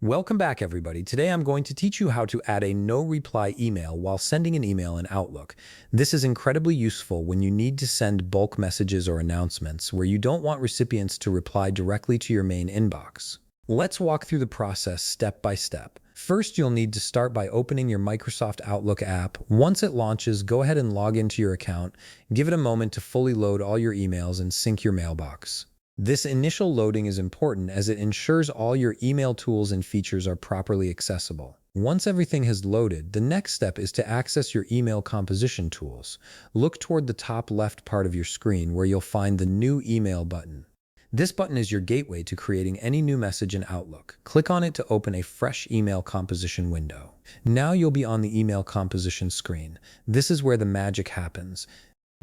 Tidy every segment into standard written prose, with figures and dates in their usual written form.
Welcome back, everybody. Today I'm going to teach you how to add a no reply email while sending an email in Outlook. This is incredibly useful when you need to send bulk messages or announcements where you don't want recipients to reply directly to your main inbox. Let's walk through the process step by step. First, you'll need to start by opening your Microsoft Outlook app. Once it launches, go ahead and log into your account. Give it a moment to fully load all your emails and sync your mailbox. This initial loading is important as it ensures all your email tools and features are properly accessible. Once everything has loaded, the next step is to access your email composition tools. Look toward the top left part of your screen where you'll find the New Email button. This button is your gateway to creating any new message in Outlook. Click on it to open a fresh email composition window. Now you'll be on the email composition screen. This is where the magic happens.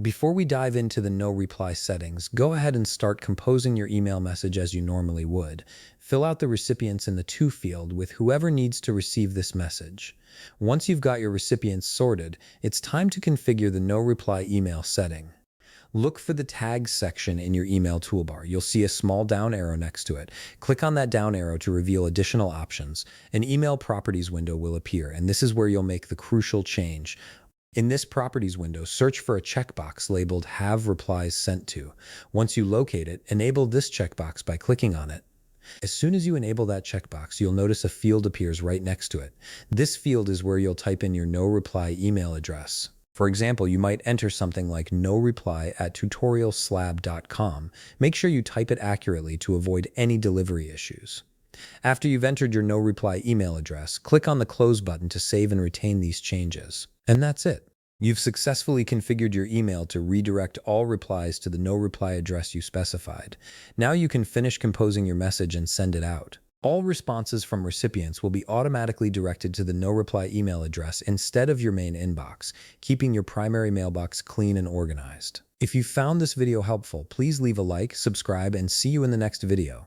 Before we dive into the no reply settings, go ahead and start composing your email message as you normally would. Fill out the recipients in the To field with whoever needs to receive this message. Once you've got your recipients sorted, it's time to configure the no reply email setting. Look for the Tags section in your email toolbar. You'll see a small down arrow next to it. Click on that down arrow to reveal additional options. An email properties window will appear, and this is where you'll make the crucial change. In this Properties window, search for a checkbox labeled Have Replies Sent To. Once you locate it, enable this checkbox by clicking on it. As soon as you enable that checkbox, you'll notice a field appears right next to it. This field is where you'll type in your no reply email address. For example, you might enter something like noreply@tutorialslab.com. Make sure you type it accurately to avoid any delivery issues. After you've entered your no reply email address, click on the Close button to save and retain these changes. And that's it. You've successfully configured your email to redirect all replies to the no reply address you specified. Now you can finish composing your message and send it out. All responses from recipients will be automatically directed to the no reply email address instead of your main inbox, keeping your primary mailbox clean and organized. If you found this video helpful, please leave a like, subscribe, and see you in the next video.